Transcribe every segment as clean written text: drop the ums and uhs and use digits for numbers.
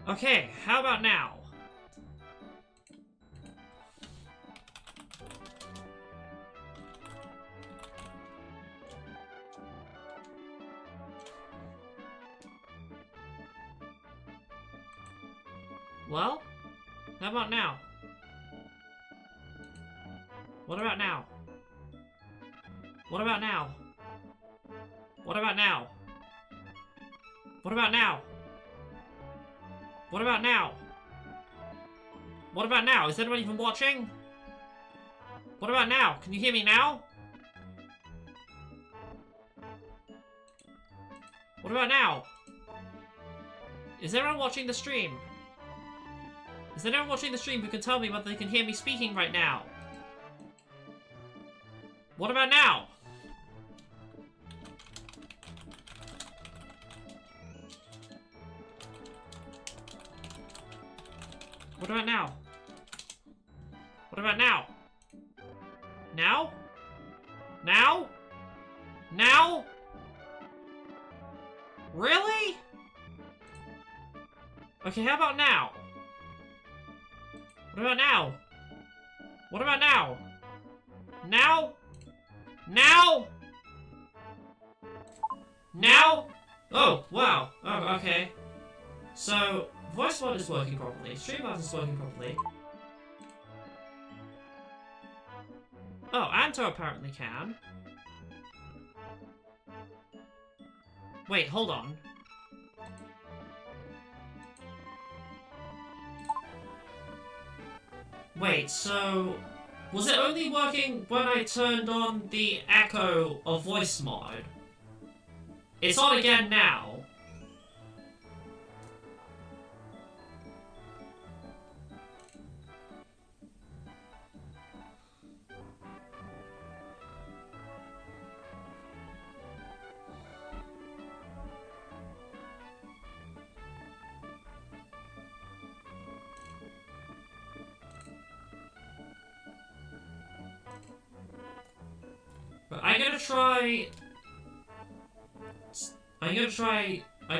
Okay, how about now? Well, how about now? What about now? What about now? What about now? What about now? What about now? What about now? Is anyone even watching? What about now? Can you hear me now? What about now? Is everyone watching the stream? Is anyone watching the stream who can tell me whether they can hear me speaking right now? What about now? What about now? What about now? Now? Now? Now? Really? Okay, how about now? What about now? What about now? Now? Now? Now? Oh, wow. Oh, okay. So, voice mod is working properly. Stream mod is working properly. Oh, Anto apparently can. Wait, hold on. Wait, so... was it only working when I turned on the echo of voice mod? It's on again now. But I'm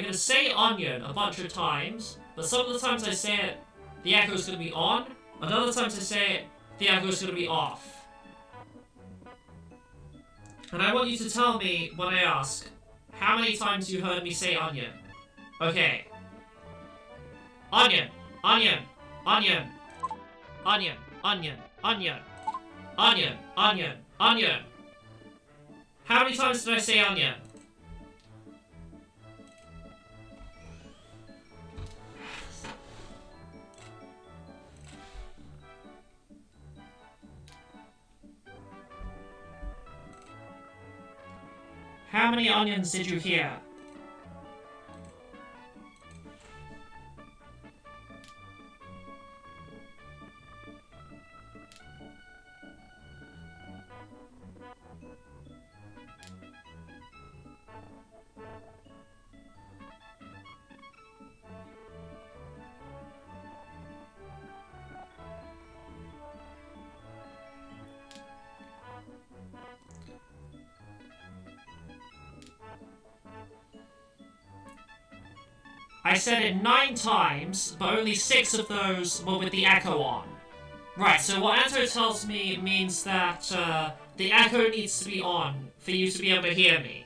gonna say onion a bunch of times, but some of the times I say it, the echo's gonna be on, and other times I say it, the echo's gonna be off. And I want you to tell me when I ask, how many times you heard me say onion. Okay. Onion, onion, onion, onion, onion, onion, onion, onion, onion. How many times did I say onion? How many onions did you hear? I said it 9 times, but only 6 of those were with the echo on. Right, so what Anto tells me means that the echo needs to be on for you to be able to hear me.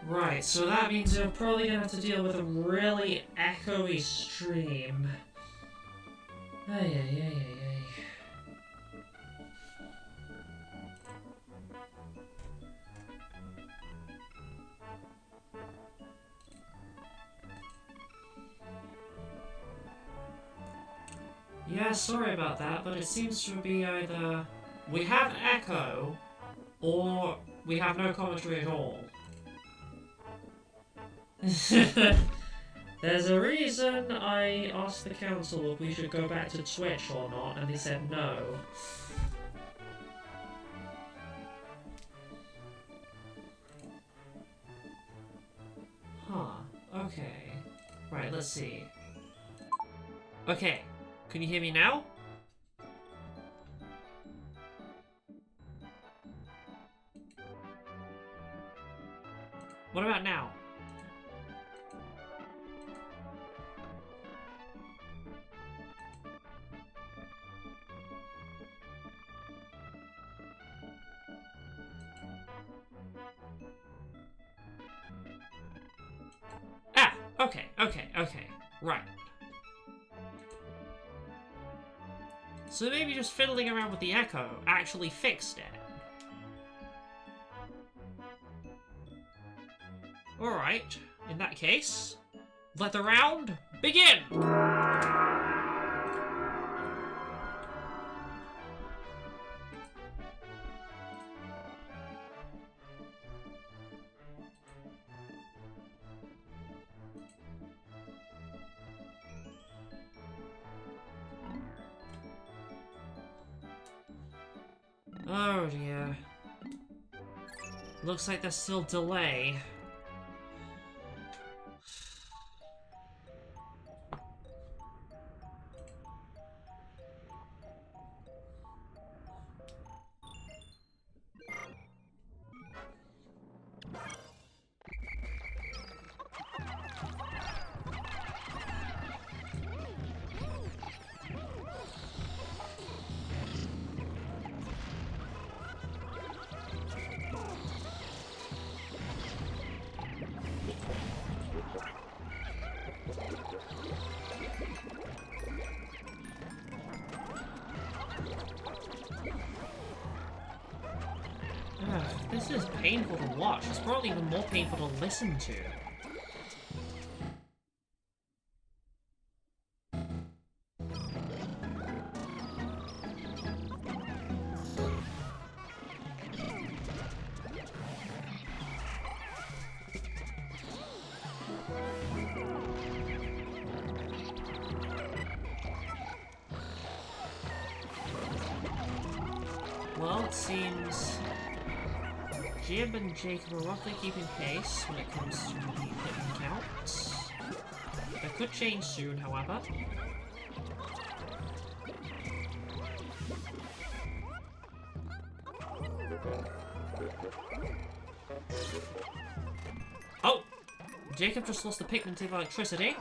Right, so that means you're probably gonna have to deal with a really echoey stream. Ay, ay, ay, ay, ay. Yeah, sorry about that, but it seems to be either we have echo, or we have no commentary at all. There's a reason I asked the council if we should go back to Twitch or not, and they said no. Huh, okay. Right, let's see. Okay, can you hear me now? What about now? Ah, okay, right. So maybe just fiddling around with the echo actually fixed it. Alright, in that case, let the round begin! Oh dear. Looks like there's still delay. This is painful to watch. It's probably even more painful to listen to. Well, it seems Jib and Jacob are roughly keeping pace when it comes to the Pikmin counts. That could change soon, however. Oh! Jacob just lost the Pikmin to electricity.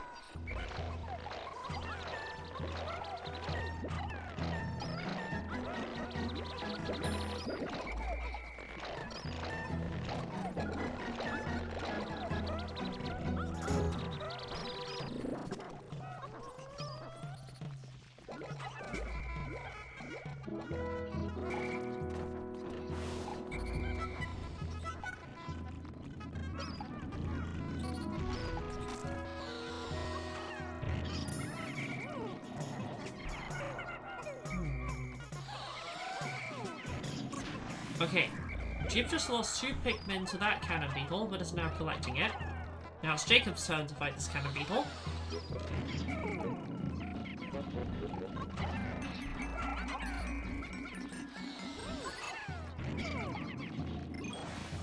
Okay, Jib just lost 2 Pikmin to that cannon beetle, but is now collecting it. Now it's Jacob's turn to fight this cannon beetle.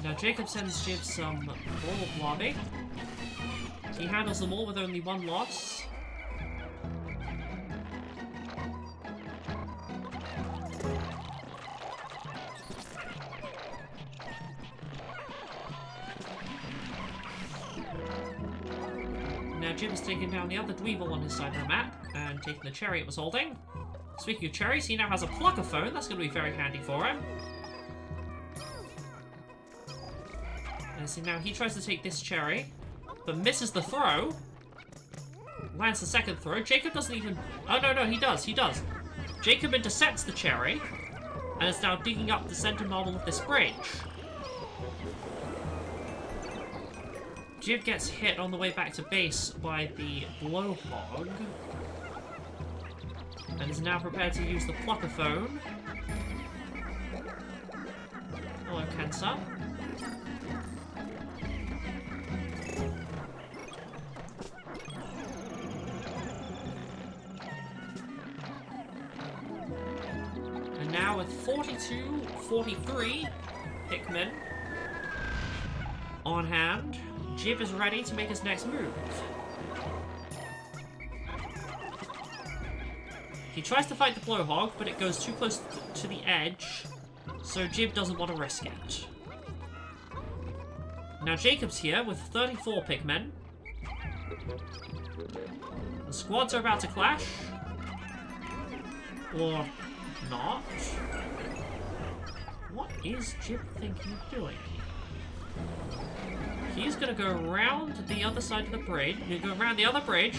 Now Jacob sends Jib some ball of lobby. He handles them all with only 1 loss. Now Jib has taken down the other Dweeble on his side of the map, and taken the cherry it was holding. Speaking of cherries, he now has a Pluckaphone. That's going to be very handy for him. And so now he tries to take this cherry, but misses the throw. Lands the second throw. Jacob doesn't even... Oh, no, he does. Jacob intercepts the cherry, and is now digging up the center marble of this bridge. Jib gets hit on the way back to base by the Blowhog, and is now prepared to use the Pluckaphone. Hello, Kensa. And now with 43 Pikmin on hand, Jib is ready to make his next move. He tries to fight the blowhog, but it goes too close to the edge, so Jib doesn't want to risk it. Now Jacob's here with 34 Pikmin. The squads are about to clash. Or not. What is Jib thinking of doing? He's gonna go around the other side of the bridge. He's gonna go around the other bridge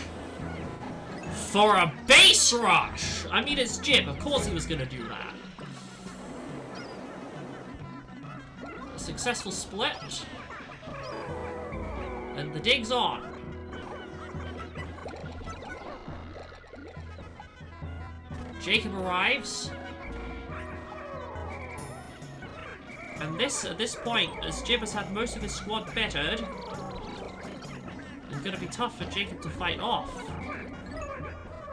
for a base rush! I mean, it's Jib. Of course he was gonna do that. A successful split. And the dig's on. Jacob arrives. And at this point, as Jib has had most of his squad bettered, it's gonna be tough for Jacob to fight off.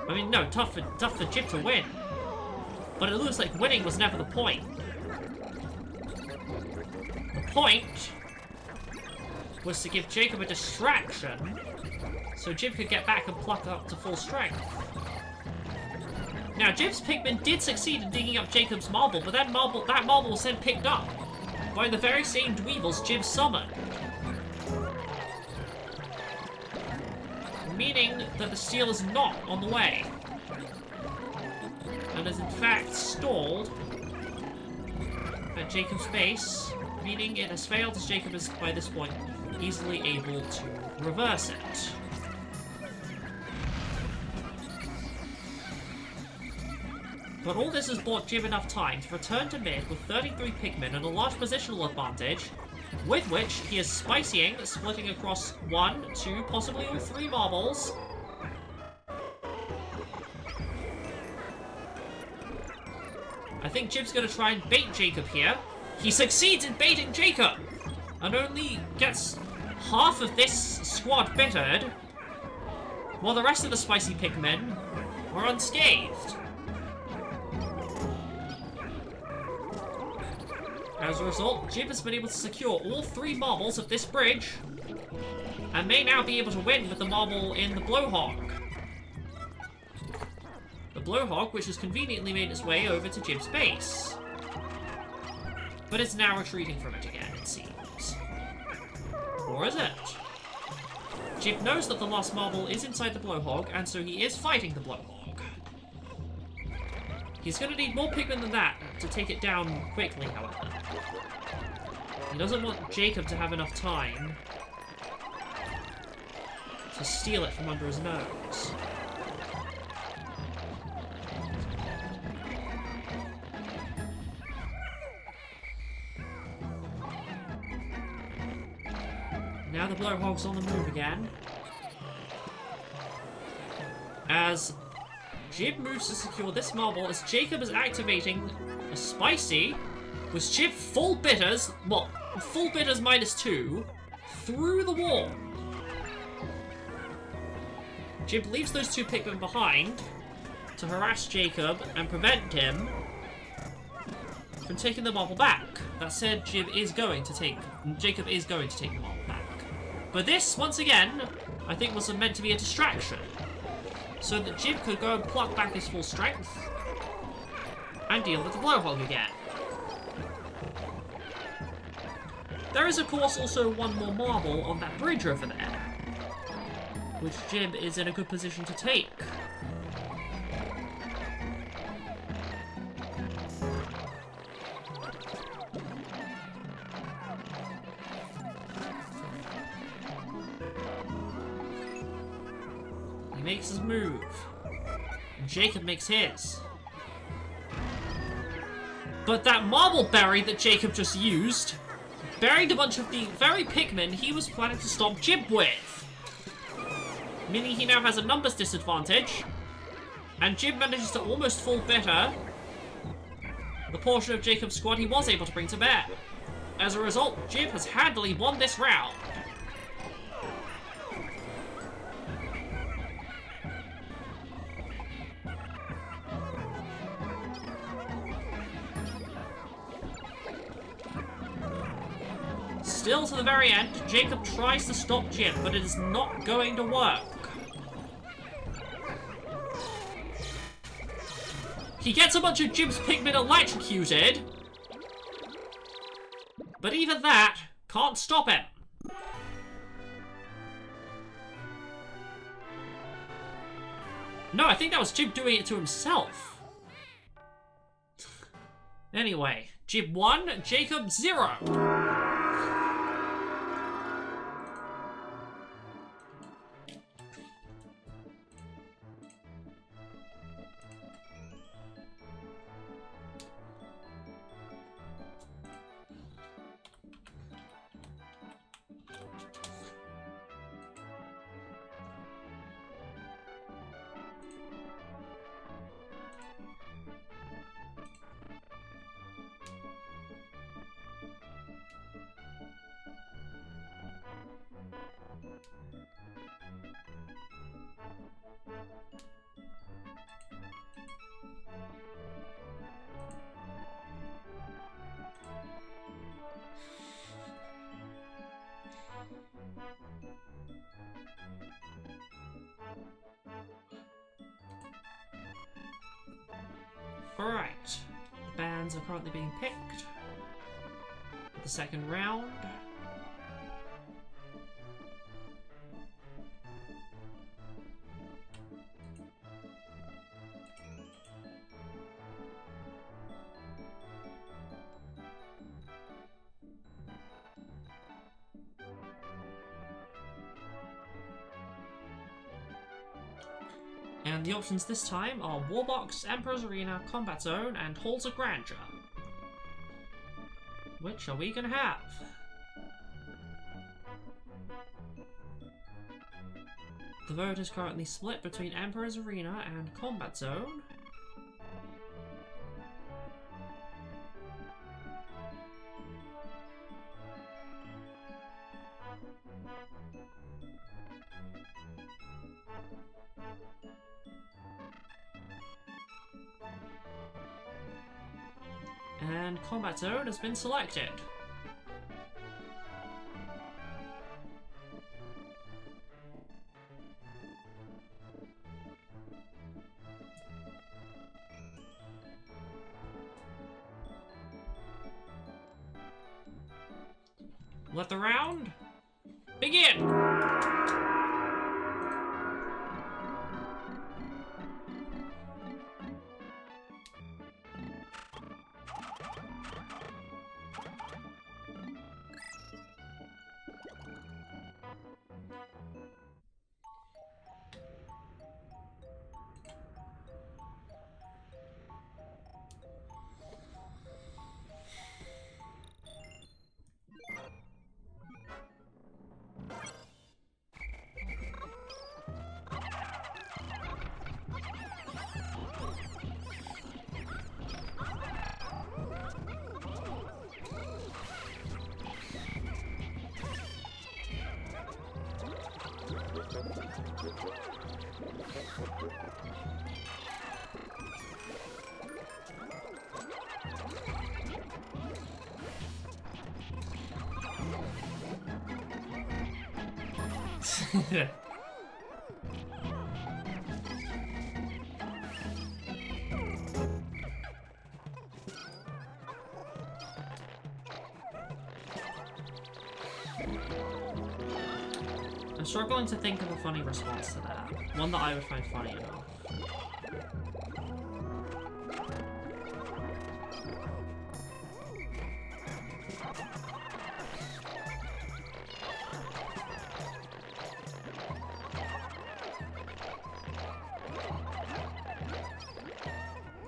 I mean, no, tough for Jib to win. But it looks like winning was never the point. The point was to give Jacob a distraction, so Jib could get back and pluck up to full strength. Now, Jib's Pikmin did succeed in digging up Jacob's marble, but that marble was then picked up by the very same Dweevils Jib summoned. Meaning that the steel is not on the way. And is in fact stalled at Jacob's base, meaning it has failed as Jacob is, by this point, easily able to reverse it. But all this has bought Jib enough time to return to mid with 33 Pikmin and a large positional advantage, with which he is spicying, splitting across 1, 2, possibly all 3 marbles. I think Jib's going to try and bait Jacob here. He succeeds in baiting Jacob, and only gets half of this squad bittered, while the rest of the spicy Pikmin are unscathed. As a result, Jib has been able to secure all 3 marbles of this bridge, and may now be able to win with the marble in the blowhog. The blowhog, which has conveniently made its way over to Jib's base. But it's now retreating from it again, it seems. Or is it? Jib knows that the last marble is inside the blowhog, and so he is fighting the blowhog. He's going to need more Pikmin than that to take it down quickly, however. He doesn't want Jacob to have enough time to steal it from under his nose. Now the blowhog's on the move again. As Jib moves to secure this marble, as Jacob is activating a spicy, with Jib full bitters, well, full bitters -2, through the wall. Jib leaves those 2 Pikmin behind to harass Jacob and prevent him from taking the marble back. That said, Jacob is going to take the marble back. But this, once again, I think was meant to be a distraction, so that Jib could go and pluck back his full strength and deal with the blowhog again. There is, of course, also 1 more marble on that bridge over there, which Jib is in a good position to take. He makes his move, and Jacob makes his. But that marble berry that Jacob just used buried a bunch of the very Pikmin he was planning to stop Jib with. Meaning he now has a numbers disadvantage, and Jib manages to almost full bitter the portion of Jacob's squad he was able to bring to bear. As a result, Jib has handily won this round. Still to the very end, Jacob tries to stop Jib, but it is not going to work. He gets a bunch of Jim's Pikmin electrocuted, but even that can't stop him. No, I think that was Jim doing it to himself. Anyway, Jim 1, Jacob 0. Alright, the bands are currently being picked for the second round. And the options this time are Warbox, Emperor's Arena, Combat Zone, and Halls of Grandeur. Which are we gonna have? The vote is currently split between Emperor's Arena and Combat Zone. And Combat Zone has been selected. Let the round begin! I'm struggling to think of a funny response to that. One that I would find funny enough.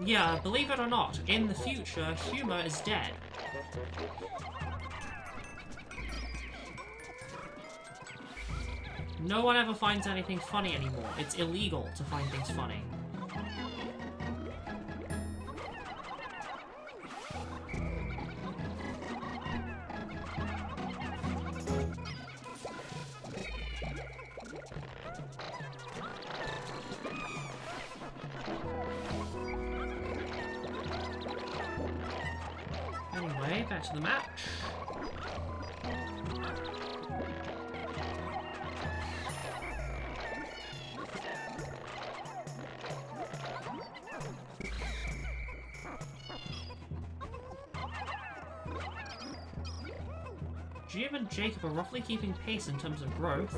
Yeah, believe it or not, in the future, humor is dead. No one ever finds anything funny anymore. It's illegal to find things funny. Anyway, back to the match. Jib and Jacob are roughly keeping pace in terms of growth.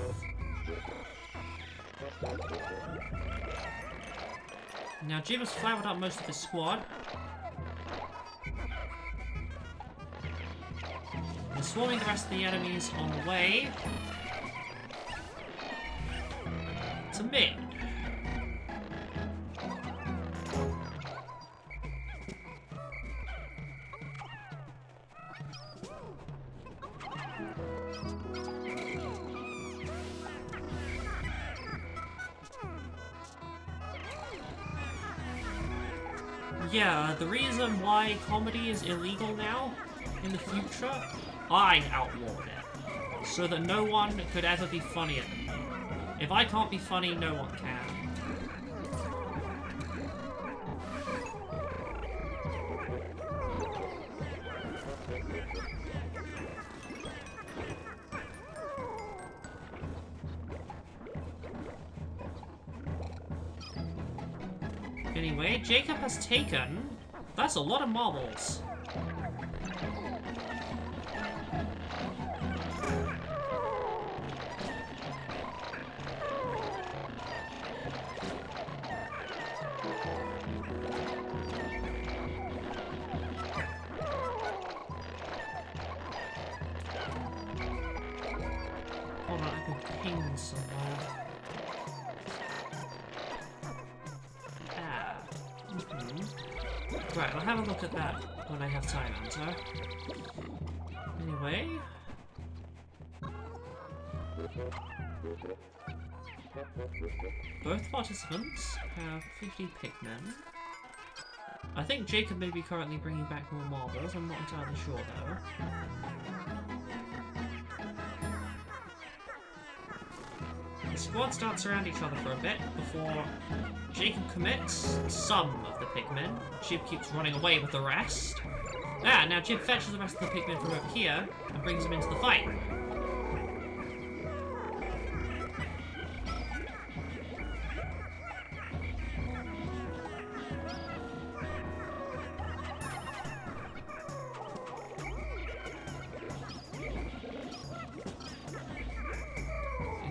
Now Jib has flowered up most of his squad. They're swarming the rest of the enemies on the way to mid. Yeah, the reason why comedy is illegal now, in the future, I outlawed it. So that no one could ever be funnier than me. If I can't be funny, no one can. Anyway, Jacob has taken... That's a lot of marbles. Hold on, I can ping somewhere. Right, I'll have a look at that when I have time, Anto. Anyway... Both participants have 50 Pikmin. I think Jacob may be currently bringing back more marbles, I'm not entirely sure though. The squads dance around each other for a bit before Jacob commits some of the Pikmin. Jib keeps running away with the rest. Ah, now Jib fetches the rest of the Pikmin from over here and brings them into the fight.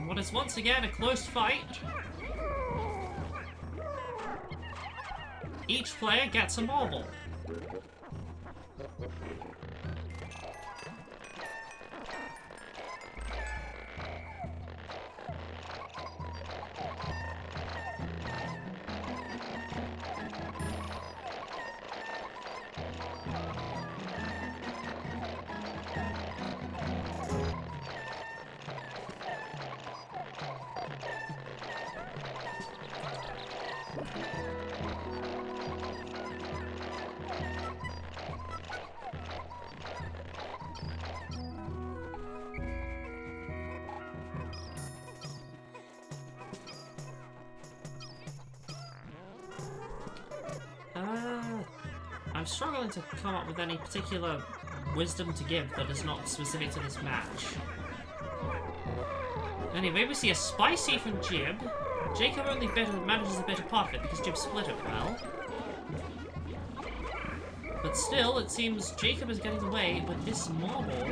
What is once again a close fight. Each player gets a marble. I'm struggling to come up with any particular wisdom to give that is not specific to this match. Anyway, we see a spicy from Jib. Jacob only manages a better part of it because Jib split it well. But still, it seems Jacob is getting away with this marble.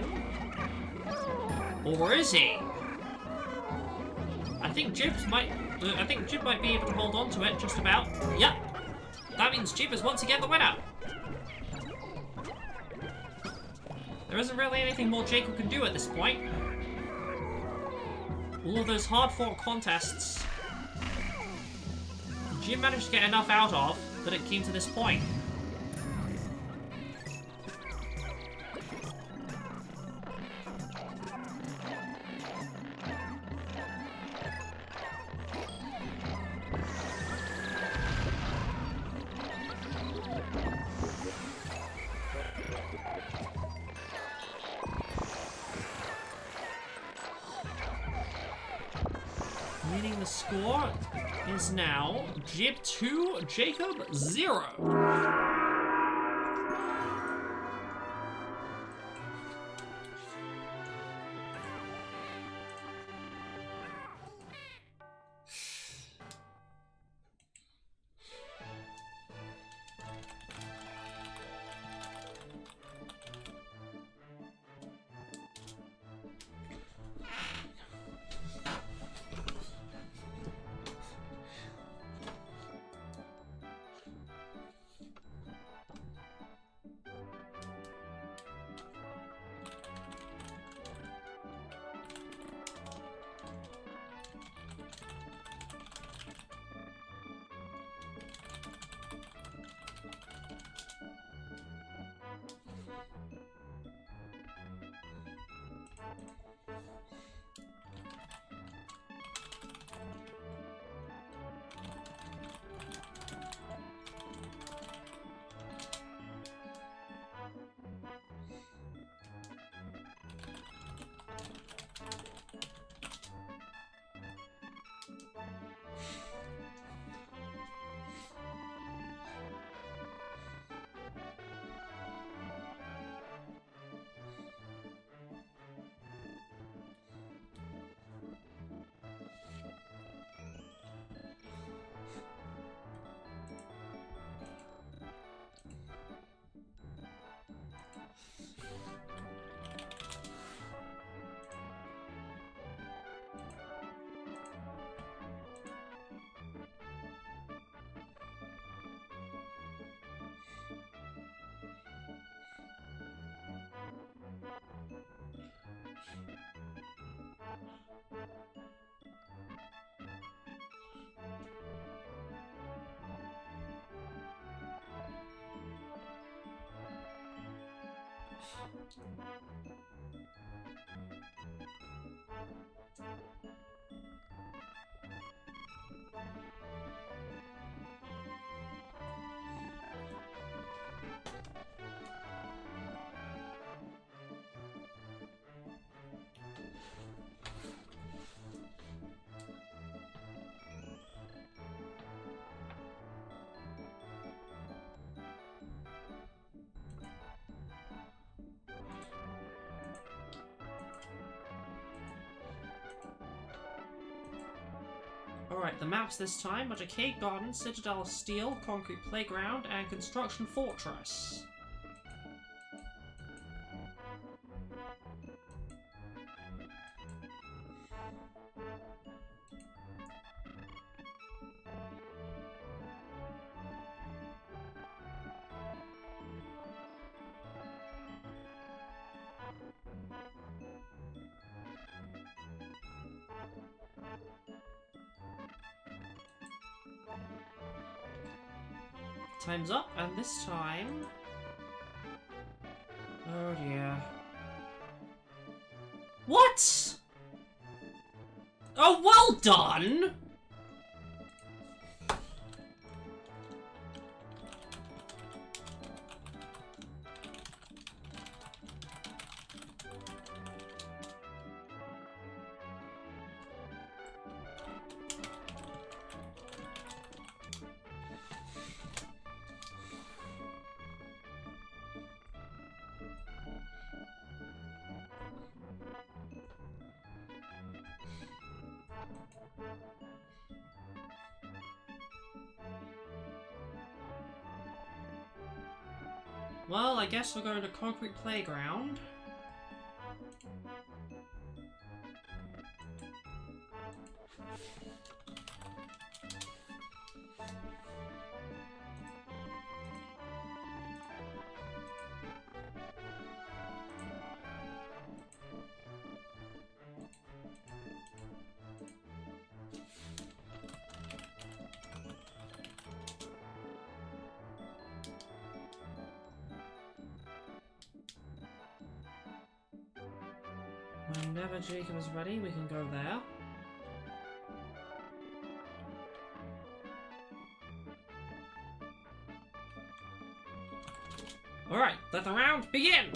Or is he? I think Jib might be able to hold on to it just about. Yep. That means Jib is once again the winner. There isn't really anything more Jacob can do at this point. All of those hard-fought contests, Jib managed to get enough out of that it came to this point. Meaning the score is now Jib 2, Jacob 0. Alright, the maps this time are Decayed Garden, Citadel Steel, Concrete Playground, and Construction Fortress. Time's up, and this time... Oh dear. What?! Oh, well done! Well, I guess we're going to Concrete Playground. Whenever Jacob is ready, we can go there. Alright, let the round begin!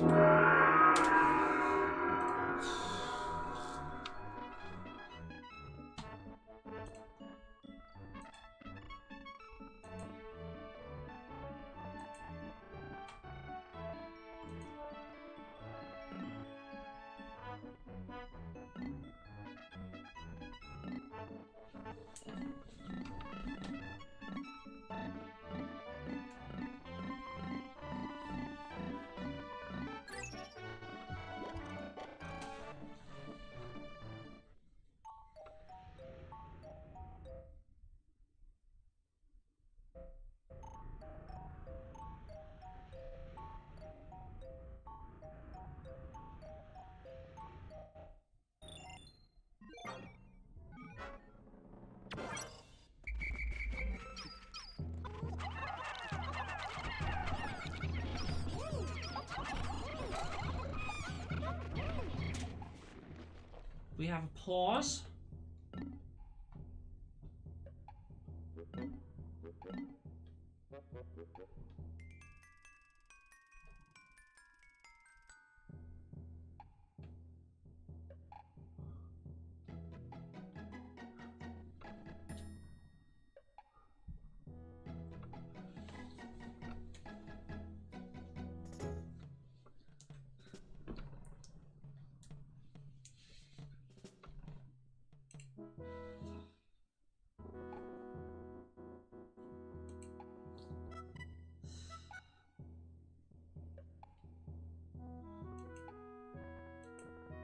We have a pause.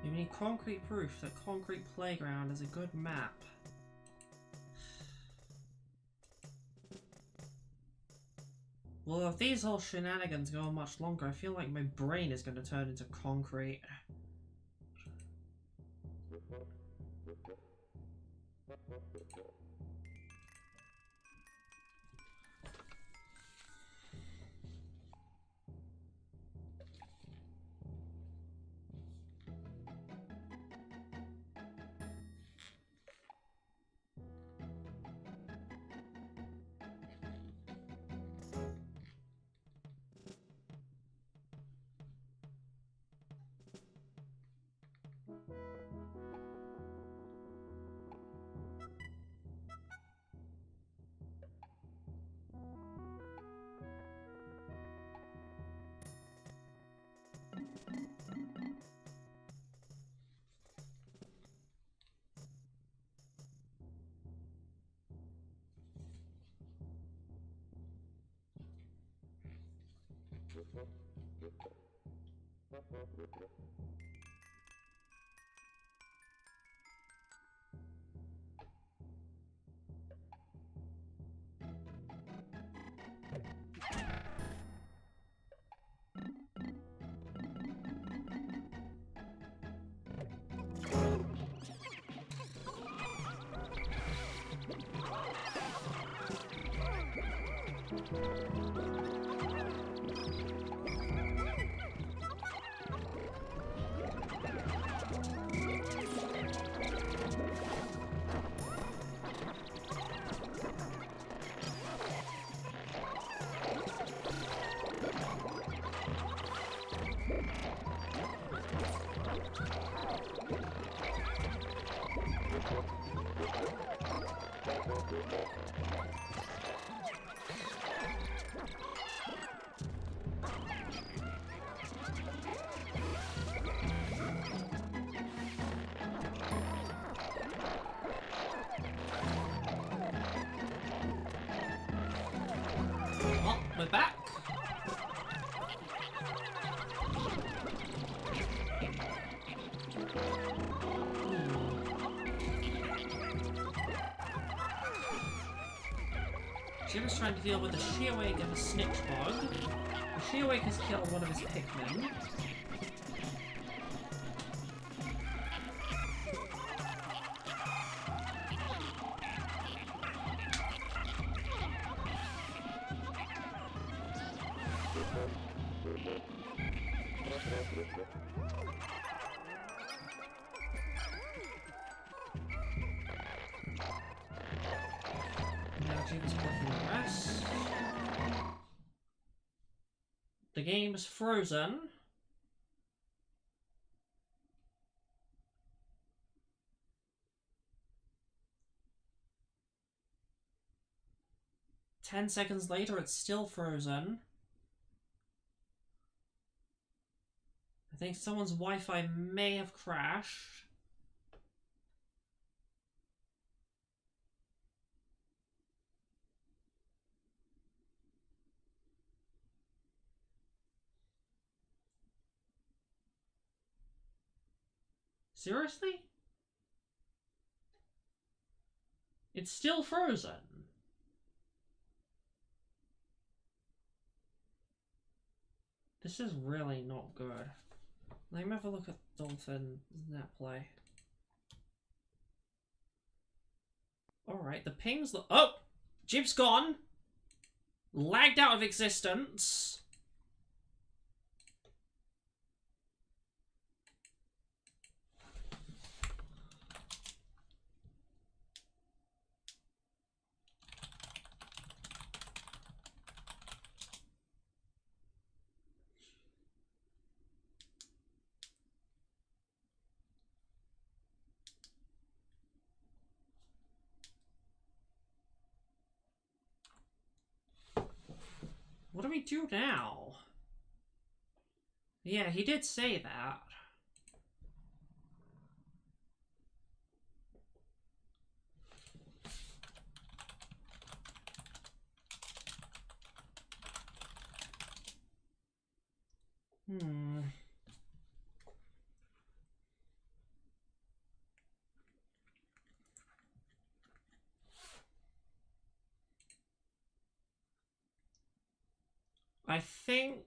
You need concrete proof that Concrete Playground is a good map. Well, if these whole shenanigans go on much longer, I feel like my brain is going to turn into concrete. Oh, we're back. Jim is trying to deal with a Shearwake and a Snitch Bug. The Shearwake has killed one of his Pikmin. Now Jim's blocking the rest. The game's frozen. Ten seconds later, it's still frozen. I think someone's Wi-Fi may have crashed. Seriously? It's still frozen. This is really not good. Let me have a look at Dolphin net play. Alright, the ping's... Oh! Jib's gone! Lagged out of existence. What do we do now? Yeah, he did say that. I think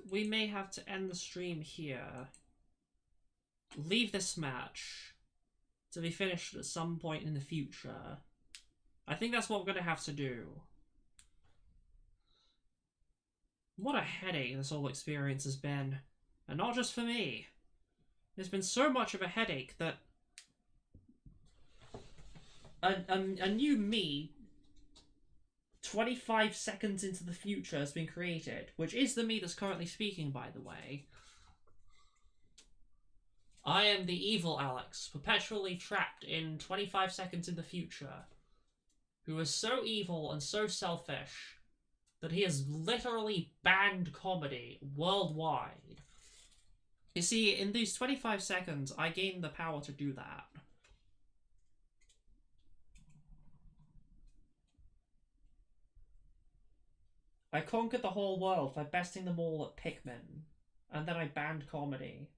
we may have to end the stream here. Leave this match to be finished at some point in the future. I think that's what we're going to have to do. What a headache this whole experience has been. And not just for me. There's been so much of a headache that a new me 25 seconds into the future has been created, which is the me that's currently speaking, by the way. I am the evil Alex, perpetually trapped in 25 seconds in the future, who is so evil and so selfish that he has literally banned comedy worldwide. You see, in these 25 seconds, I gained the power to do that. I conquered the whole world by besting them all at Pikmin, and then I banned comedy.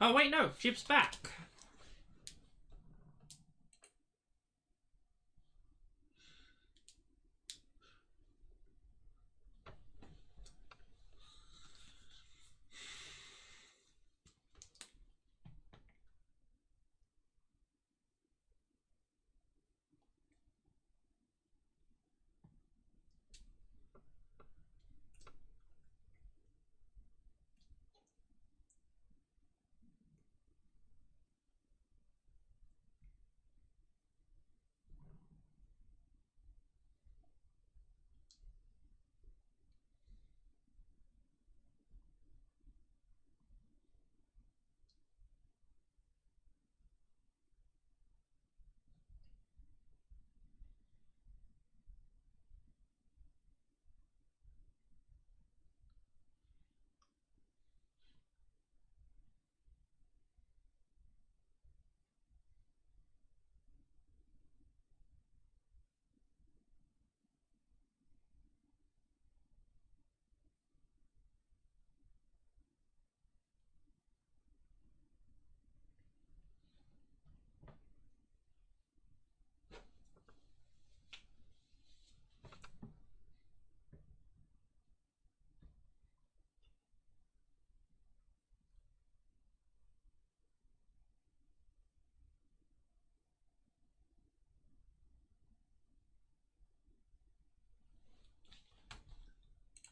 Oh wait, no, Jib's back.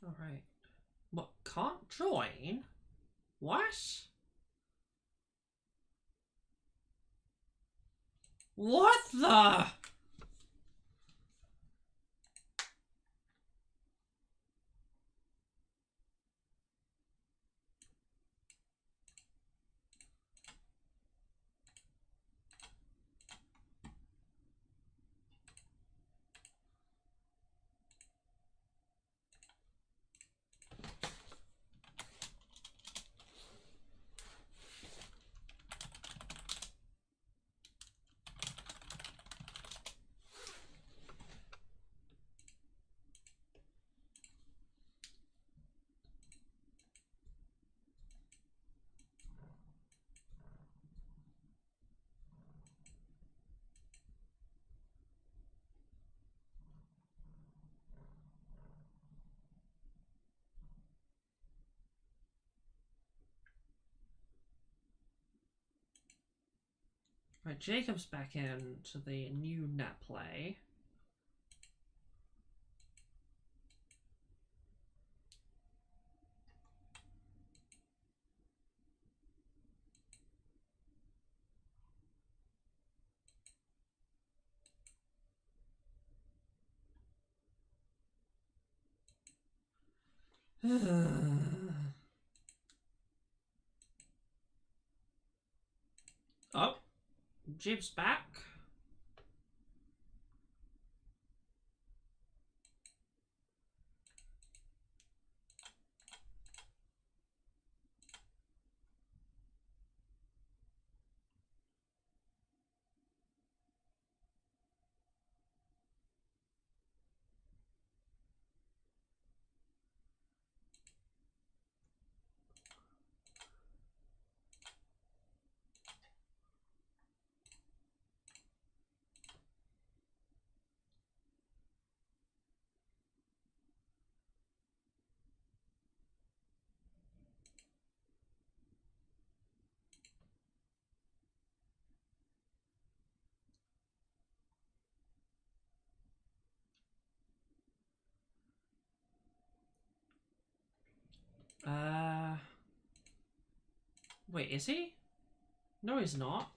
Alright. What, can't join? What? What the? Right, Jacob's back in to the new net play. Oh, Jib's back. Wait, is he? No, he's not.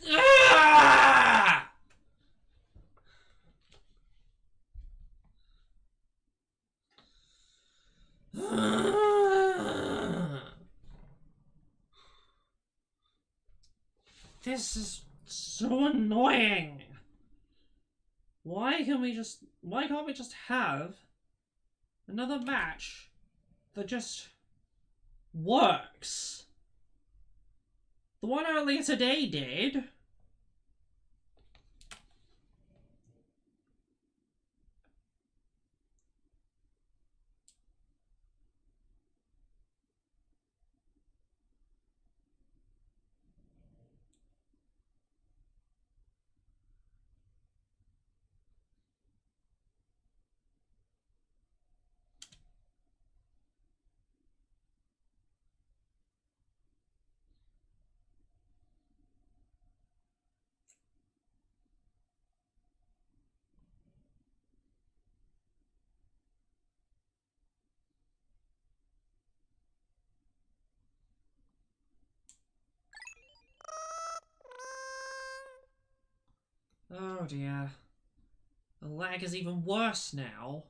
Ah! This is so annoying. Why can't we just have another match that just works? The one earlier today did. Oh dear. The lag is even worse now.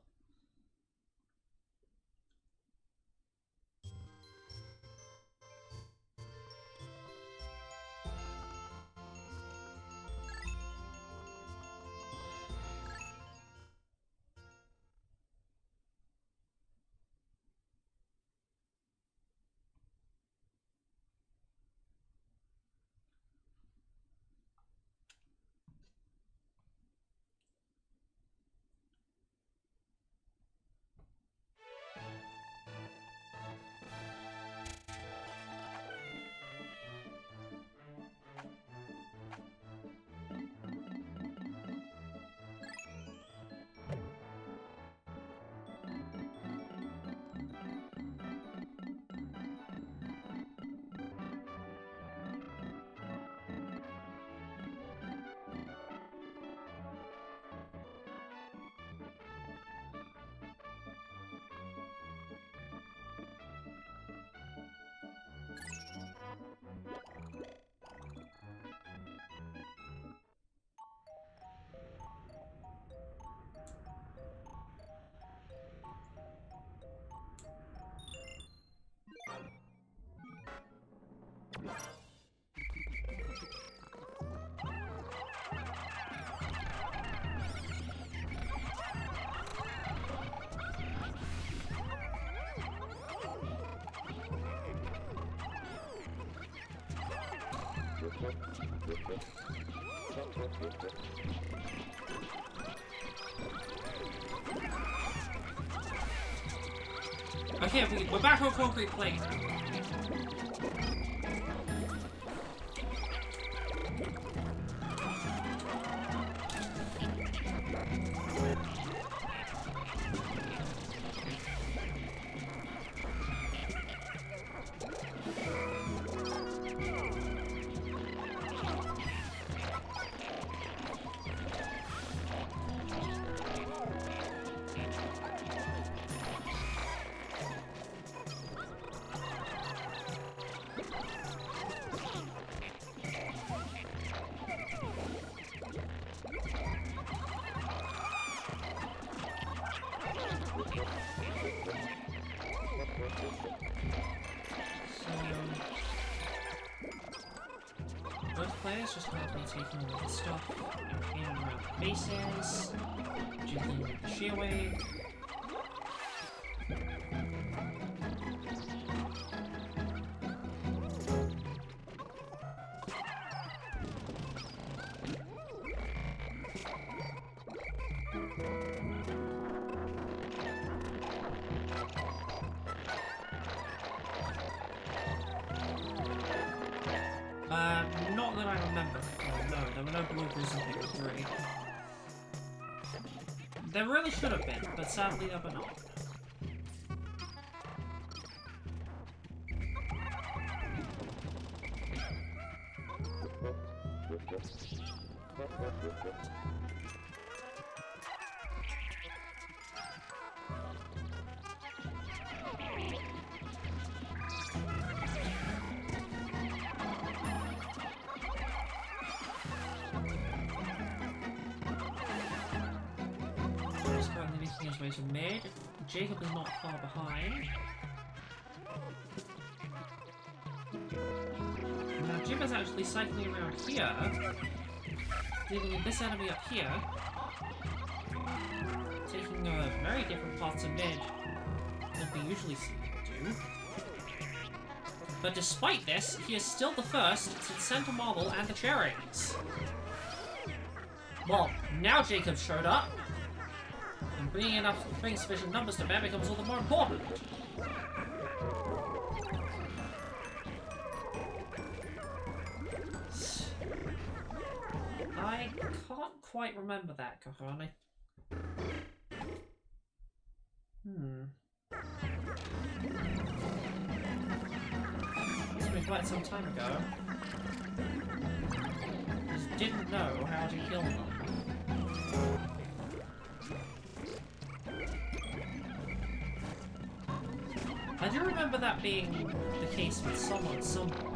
Okay, we're back on concrete plate. Both players just going to be taking all the stuff in and around the bases, jiggling with the shear wave. Not that I remember. Oh, no, there were no blue balls in Pikmin 3. There really should have been, but sadly there were not. Just currently making his way to mid. Jacob is not far behind. Now Jib is actually cycling around here, dealing with this enemy up here, taking very different paths of mid than we usually see him do. But despite this, he is still the first to the center marble and the cherries. Well, now Jacob showed up, and bringing sufficient numbers to bear becomes all the more important. I can't quite remember that, Kahane. It's been quite some time ago. Just didn't know how to kill them. I do remember that being the case with someone at some point.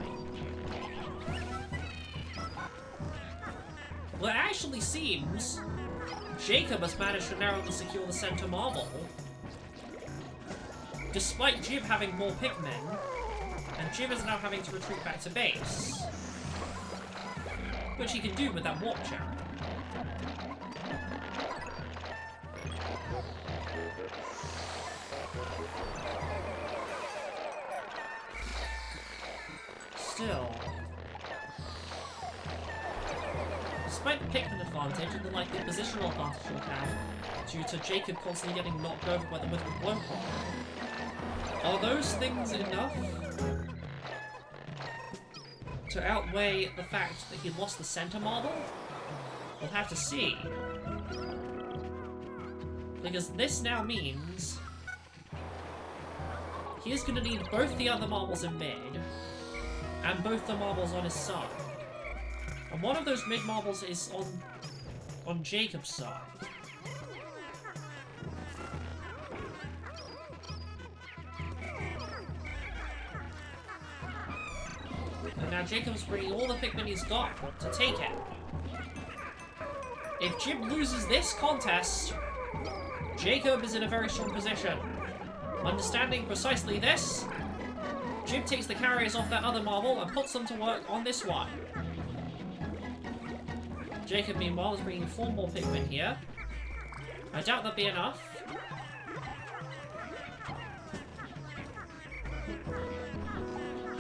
Well, it actually seems Jacob has managed to narrowly secure the center marble, despite Jib having more Pikmin, and Jib is now having to retreat back to base, which he can do with that warp cherry. Still, despite the Pikmin advantage and the likely positional advantage he'll have, due to Jacob constantly getting knocked over by the Mythical Blowhole, are those things enough to outweigh the fact that he lost the center marble? We'll have to see. Because this now means he is going to need both the other marbles in mid, and both the marbles on his side. And one of those mid marbles is on Jacob's side. And now Jacob's bringing all the Pikmin he's got to take it. If Jib loses this contest, Jacob is in a very strong position. Understanding precisely this, Jib takes the carriers off that other marble and puts them to work on this one. Jacob, meanwhile, is bringing 4 more Pikmin here. I doubt that'll be enough.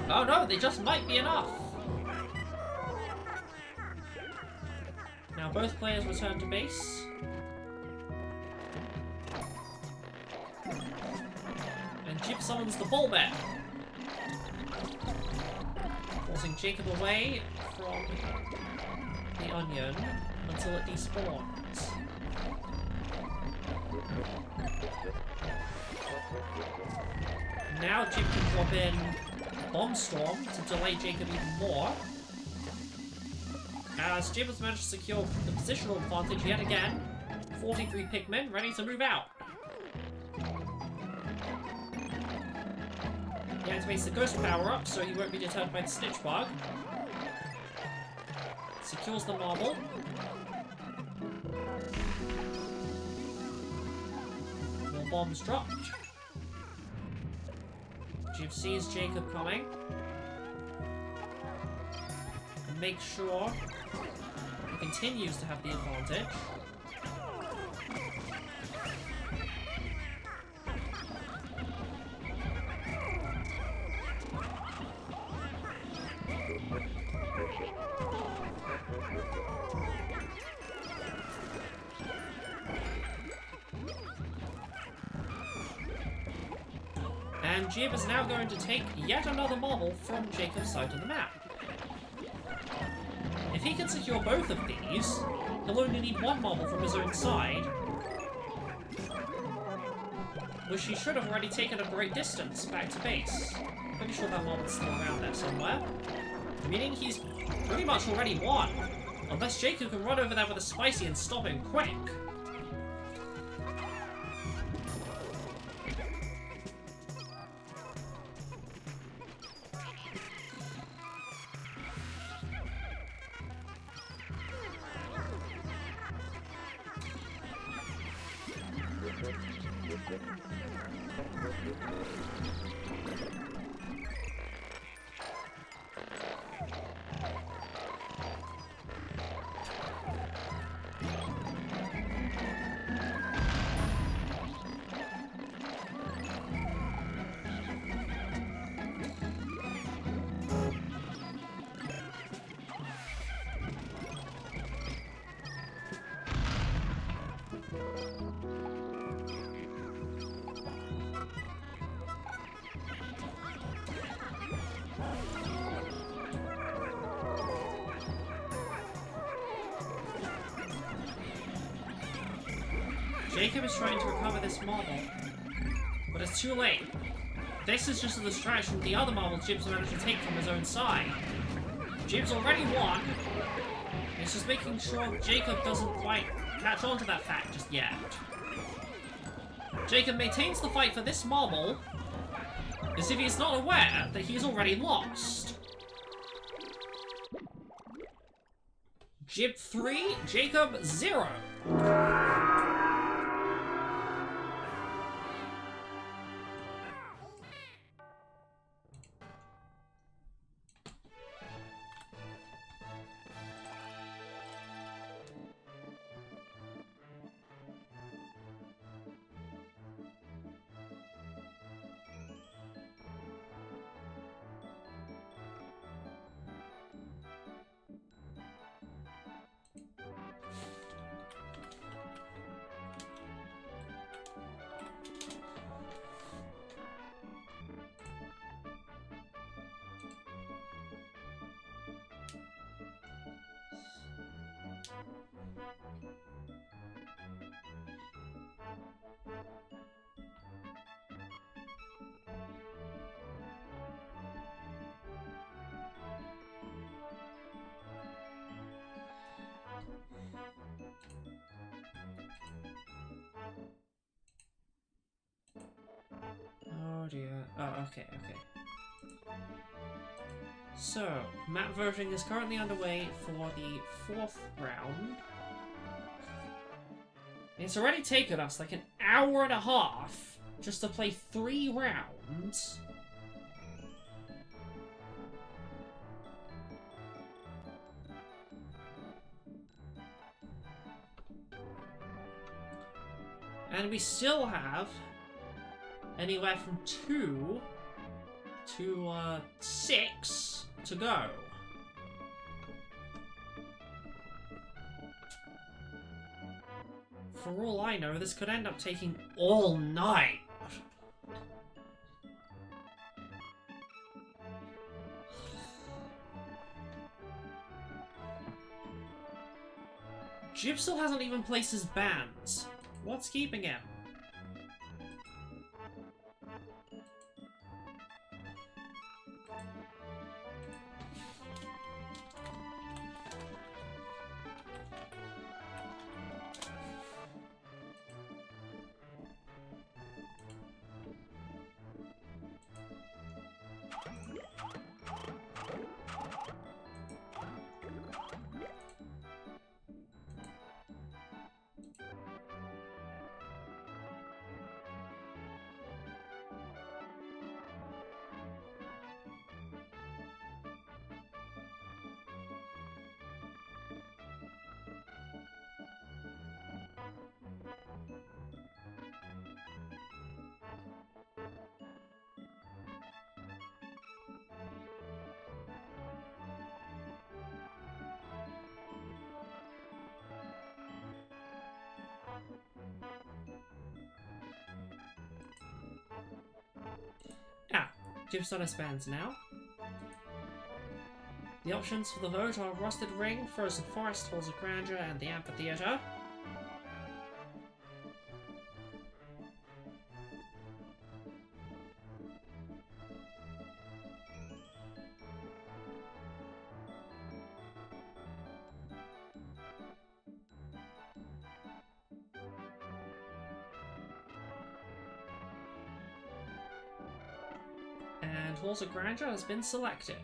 Oh no, they just might be enough! Now both players return to base. And Jib summons the Bull Bear, forcing Jacob away from the onion until it despawns. Now Jib can drop in Bomb Storm to delay Jacob even more, as Jib has managed to secure the positional advantage yet again. 43 Pikmin ready to move out. He activates the Ghost power-up so he won't be deterred by the Stitch Bug. Secures the marble. More bombs dropped. Jib sees Jacob coming and makes sure he continues to have the advantage. And Jib is now going to take yet another marble from Jacob's side of the map. If he can secure both of these, he'll only need 1 marble from his own side, which he should have already taken a great distance back to base. Pretty sure that marble's still around there somewhere. Meaning he's pretty much already won. Unless Jacob can run over there with a spicy and stop him quick. Jacob is trying to recover this marble, but it's too late. This is just a distraction with the other marbles Jib's managed to take from his own side. Jib's already won. It's just making sure Jacob doesn't quite catch on to that fact just yet. Jacob maintains the fight for this marble as if he's not aware that he's already lost. Jib 3, Jacob 0. Oh dear. Oh, okay. So, map voting is currently underway for the 4th round. It's already taken us like an hour and a half just to play 3 rounds. And we still have anywhere from 2 to 6 to go. For all I know, this could end up taking all night. Jib still hasn't even placed his bans. What's keeping him? Jib's done his bans now. The options for the vote are Rusted Ring, Frozen Forest, Halls of Grandeur, and the Amphitheater. Halls of Grandeur has been selected.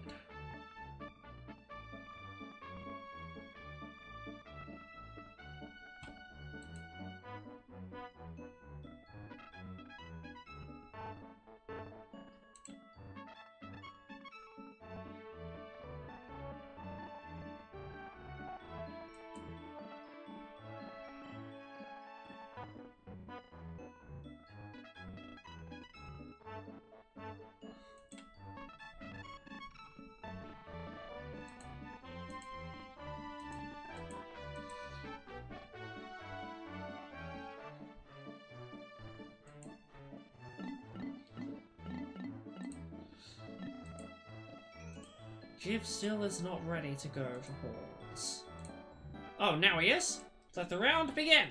Jib still is not ready to go to Halls. Oh, now he is? Let the round begin!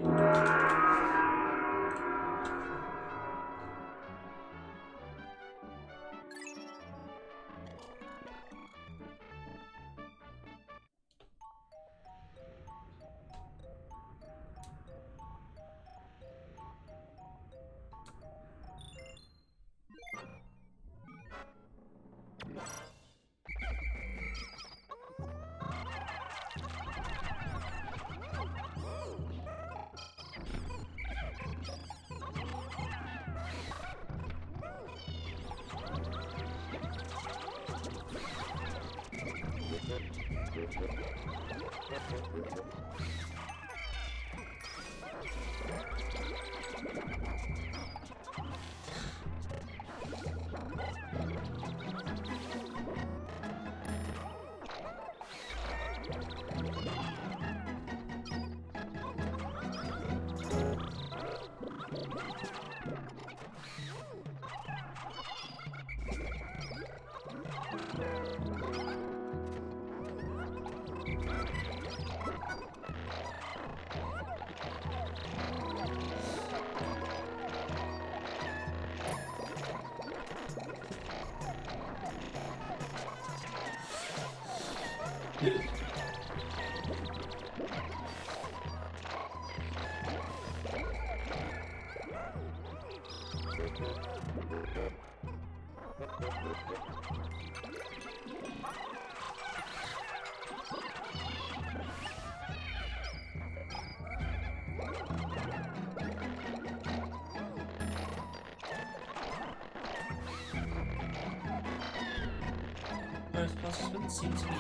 Both participants seem to be,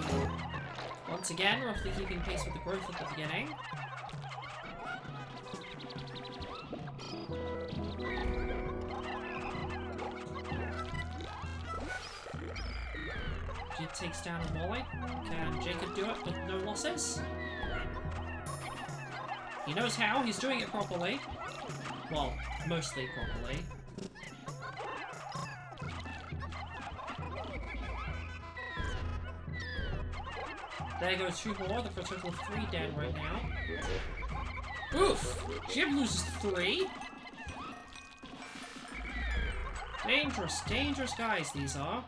once again, roughly keeping pace with the growth at the beginning. Jib takes down a Molly. Can Jacob do it with no losses? He knows how, he's doing it properly. Well, mostly properly. There goes 2 more, for a total of 3 dead right now. Oof! Jib loses 3. Dangerous, dangerous guys these are.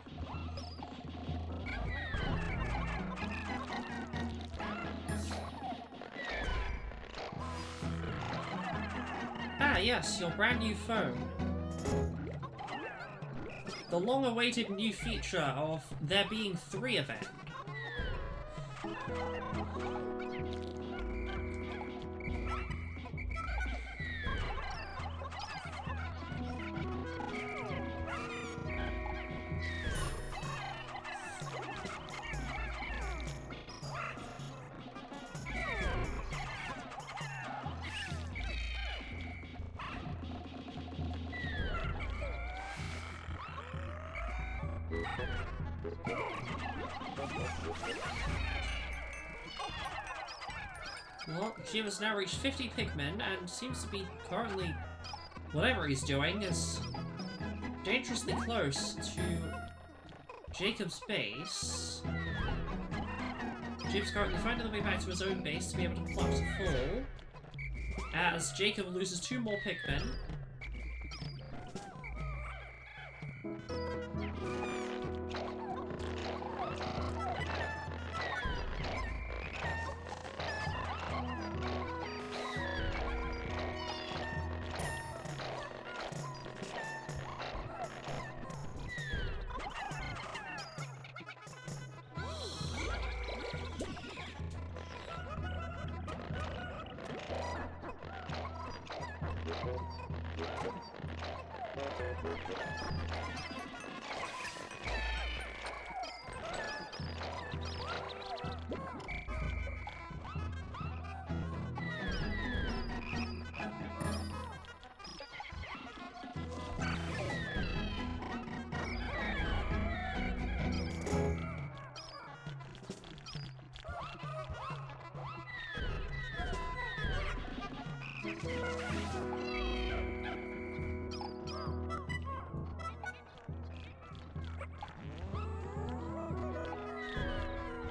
Ah yes, your brand new phone. The long-awaited new feature of there being 3 event. Well, Jib has now reached 50 Pikmin and seems to be currently, whatever he's doing, is dangerously close to Jacob's base. Jib's currently finding the way back to his own base to be able to plot to fall, as Jacob loses 2 more Pikmin.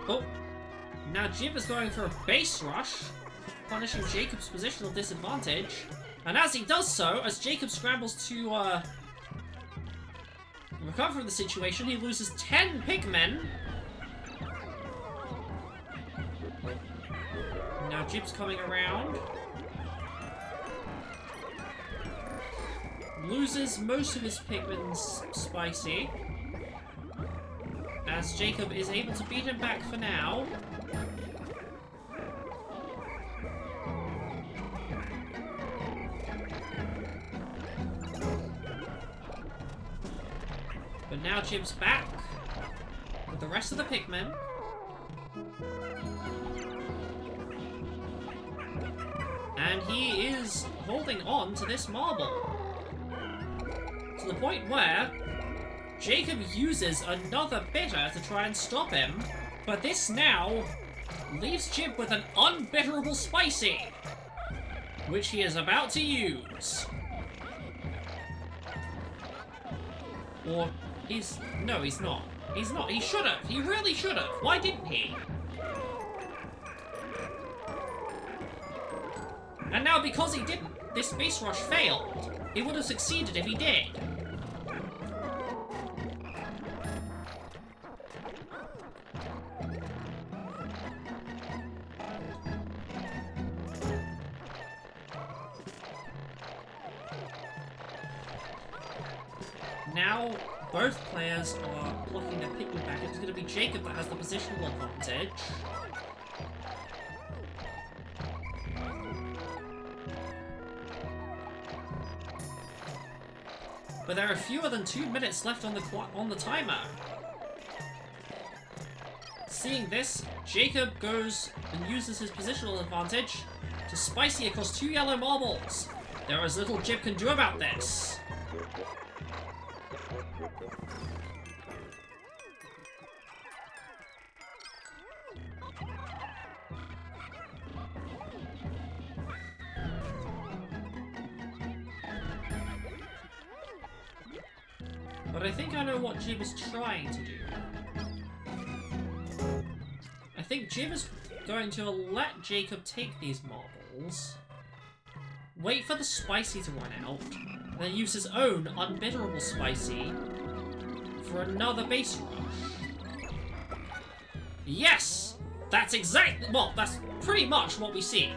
Oh, now Jib is going for a base rush, punishing Jacob's positional disadvantage. And as he does so, as Jacob scrambles to recover from the situation, he loses 10 Pikmin. Now Jib's coming around. Loses most of his Pikmin's spicy. As Jacob is able to beat him back for now. But now Jib's back with the rest of the Pikmin. And he is holding on to this marble. To the point where Jacob uses another bitter to try and stop him, but this now leaves Jib with an unbitterable spicy, which he is about to use. Or no, he's not. He's not. He should have. He really should have. Why didn't he? And now because he didn't, this base rush failed. He would have succeeded if he did. Now, both players are blocking their Pikmin back. It's going to be Jacob that has the positional advantage. But there are fewer than 2 minutes left on the timer. Seeing this, Jacob goes and uses his positional advantage to spicy across 2 yellow marbles. There is little Jib can do about this. But I think I know what Jib is trying to do. I think Jib is going to let Jacob take these marbles, wait for the spicy to run out, then use his own unbitterable spicy for another base rush. Yes! That's exactly... well, that's pretty much what we see.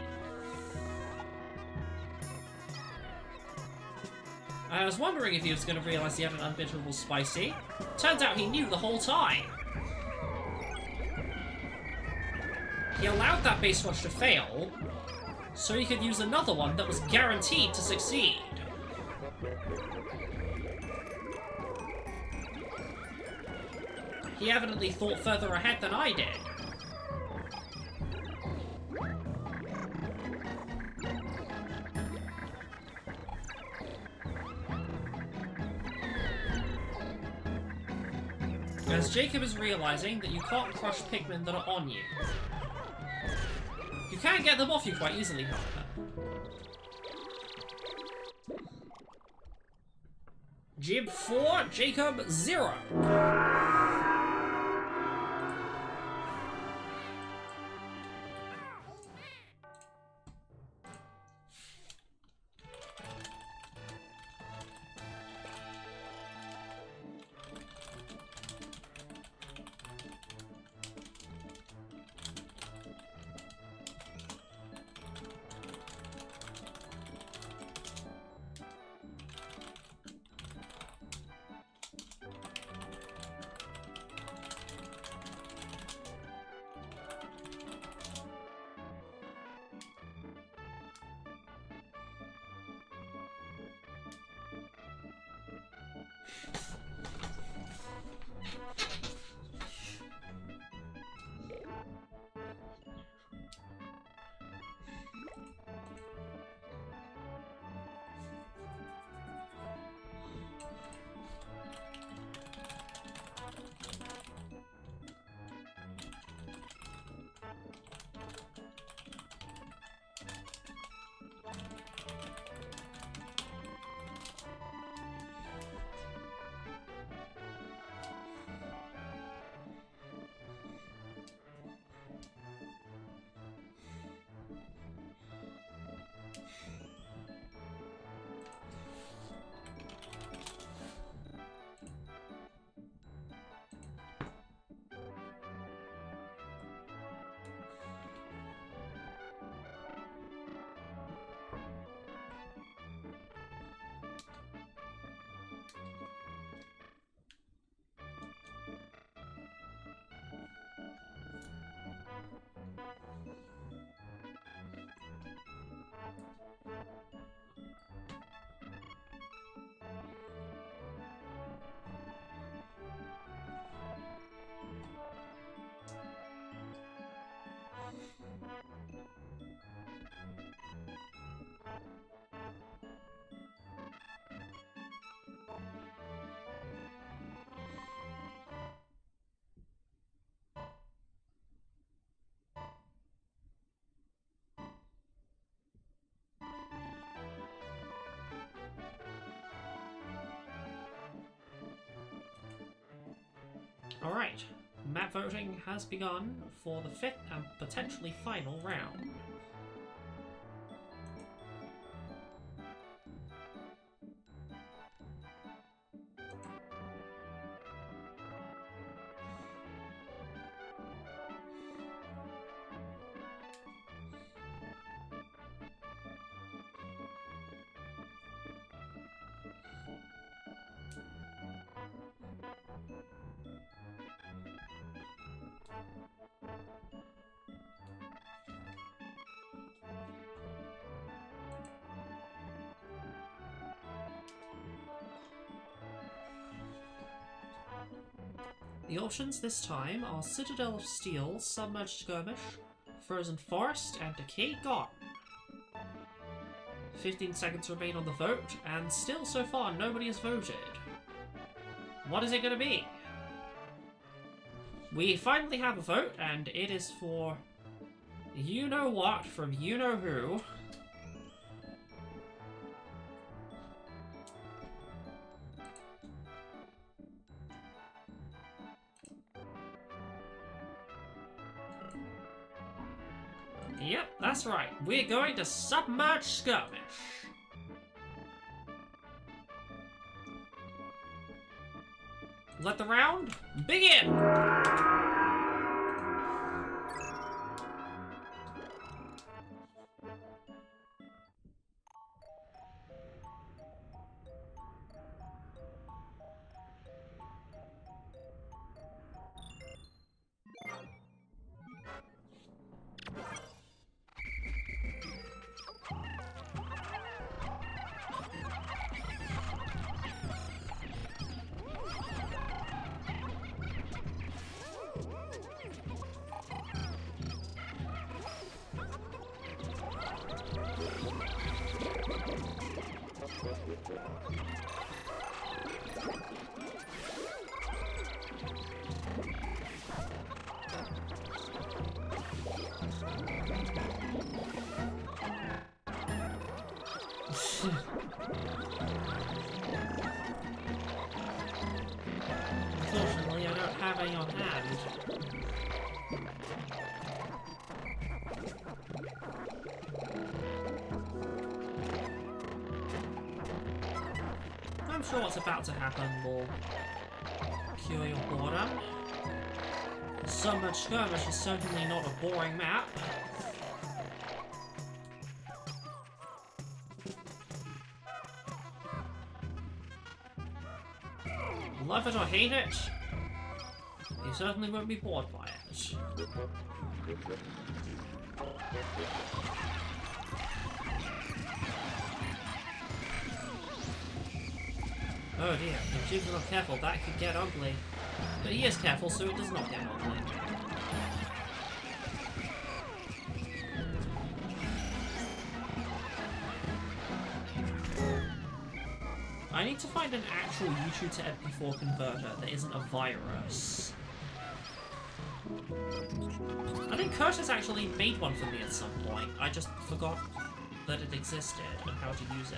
I was wondering if he was going to realize he had an unbitterable spicy. Turns out he knew the whole time. He allowed that base rush to fail, so he could use another one that was guaranteed to succeed. He evidently thought further ahead than I did. As Jacob is realizing that you can't crush Pikmin that are on you. You can get them off you quite easily, however. Jib 4, Jacob 0. Alright, map voting has begun for the 5th and potentially final round. The options this time are Citadel of Steel, Submerged Skirmish, Frozen Forest, and Decayed Garden. 15 seconds remain on the vote, and still so far nobody has voted. What is it going to be? We finally have a vote, and it is for you-know-what from you-know-who. Yep, that's right. We're going to Submerged Skirmish. Let the round begin! Unfortunately, I don't have any on hand. I'm sure what's about to happen will cure your boredom. Submerged Skirmish is certainly not a boring map. Love it or hate it, you certainly won't be bored by it. Oh dear, if Jib's not careful, that could get ugly. But he is careful, so it does not get ugly. I need to find an actual YouTube to MP4 converter that isn't a virus. I think Curtis actually made one for me at some point. I just forgot that it existed and how to use it.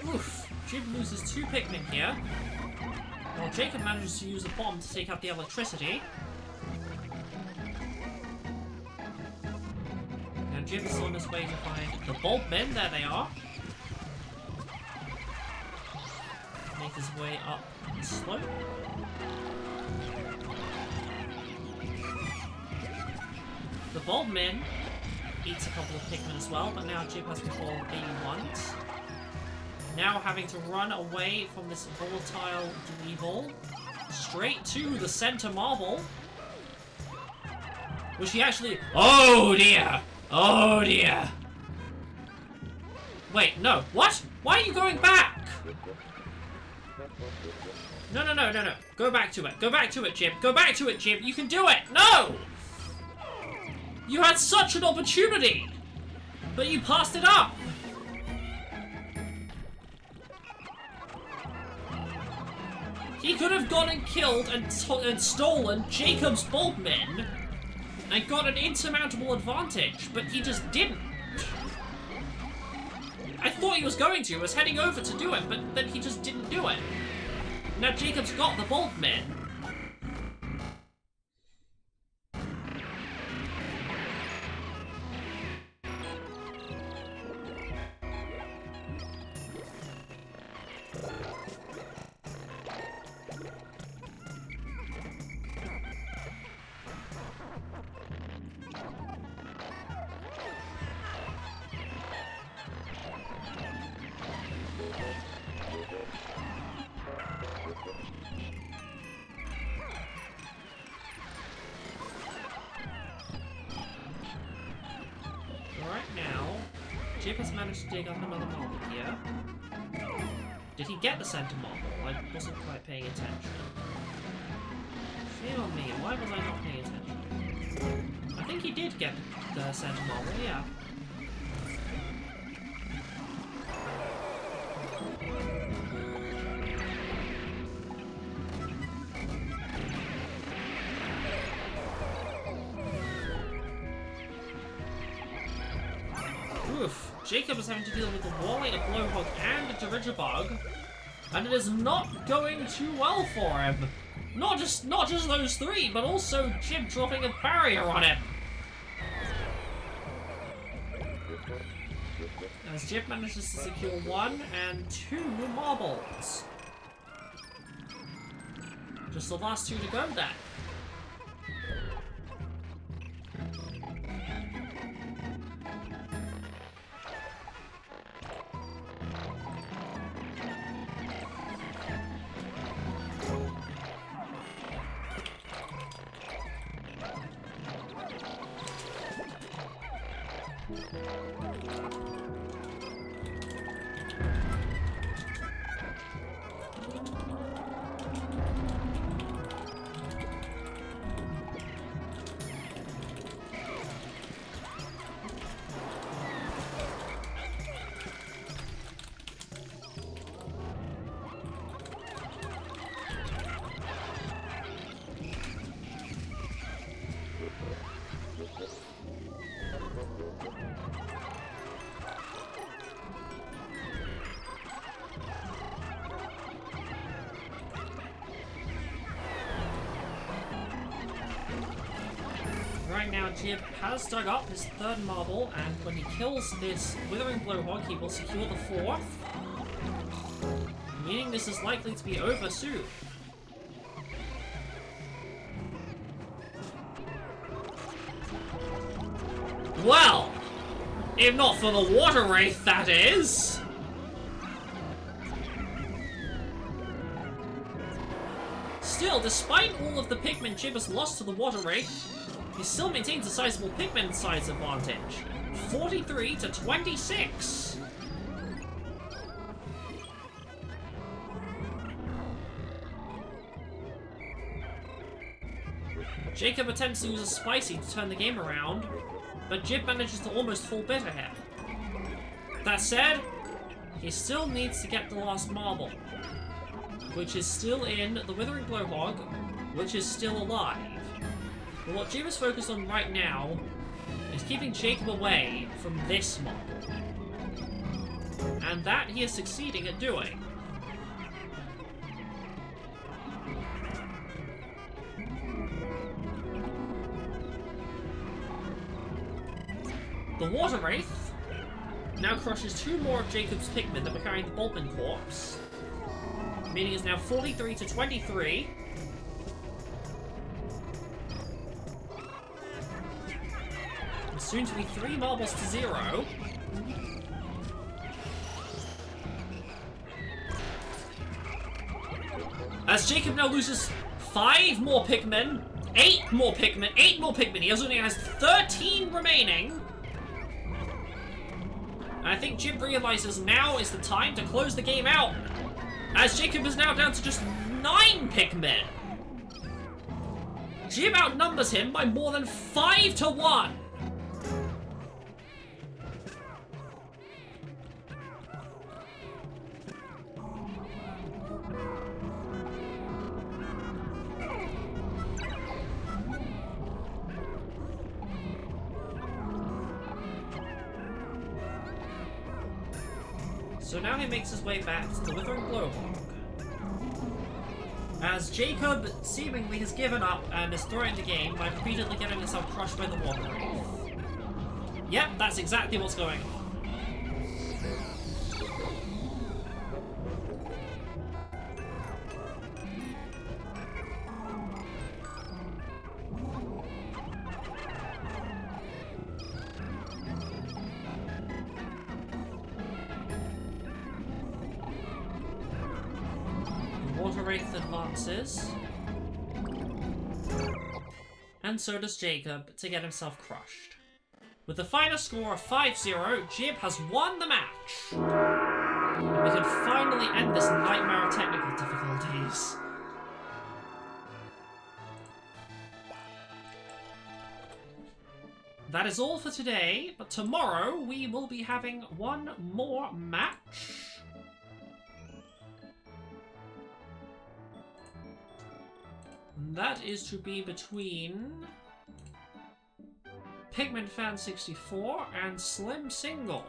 Oof, Jib loses 2 Pikmin here, while Jacob manages to use a bomb to take out the electricity. Now Jib is on his way to find the Bulbmen, there they are. Make his way up the slope. The Bulbmin eats a couple of Pikmin as well, but now Jib has control of B1s. Now having to run away from this volatile evil straight to the center marble. Which he actually... Oh dear! Oh dear! Wait, no. What? Why are you going back? No, no, no, no, no. Go back to it. Go back to it, Jib. Go back to it, Jib. You can do it! No! You had such an opportunity! But you passed it up! He could have gone and killed and stolen Jacob's Bulbmin and got an insurmountable advantage, but he just didn't. I thought he was going to. He was heading over to do it, but then he just didn't do it. Now Jacob's got the Bulbmin. Jib has managed to dig up another marble here. Did he get the center marble? I wasn't quite paying attention. Shame on me, why was I not paying attention? I think he did get the center marble, yeah. Oof. Jacob is having to deal with a Wally, a Blowhog, and a Dirigibug, and it is not going too well for him. Not just those 3, but also Jib dropping a barrier on him. As Jib manages to secure 1 and 2 marbles. Just the last 2 to go then. Right now, Jib has dug up his 3rd marble, and when he kills this Withering Blowhog, he will secure the 4th. meaning this is likely to be over soon. Well, if not for the water wraith, that is. Still, despite all of the Pikmin Jib has lost to the water wraith, he still maintains a sizable Pikmin size advantage. 43 to 26. Jacob attempts to use a spicy to turn the game around, but Jib manages to almost full bitter him. That said, he still needs to get the last marble, which is still in the Withering Blowhog, which is still alive. But what Jib is focused on right now is keeping Jacob away from this marble. And that he is succeeding at doing. The Water Wraith now crushes 2 more of Jacob's Pikmin that were carrying the Bulbin corpse, meaning it's now 43 to 23. And soon to be 3 marbles to 0. As Jacob now loses 5 more Pikmin, 8 more Pikmin, 8 more Pikmin. He only has 13 remaining. I think Jib realizes now is the time to close the game out, as Jacob is now down to just 9 Pikmin. Jib outnumbers him by more than 5 to 1. So now he makes his way back to the Withering Blowhog, as Jacob seemingly has given up and is throwing the game by repeatedly getting himself crushed by the Water Wraith. Yep, that's exactly what's going on. Water Wraith advances, and so does Jacob to get himself crushed. With the final score of 5-0, Jib has won the match. And we can finally end this nightmare of technical difficulties. That is all for today, but tomorrow we will be having one more match. That is to be between Pikmin Fan 64 and Slim Single.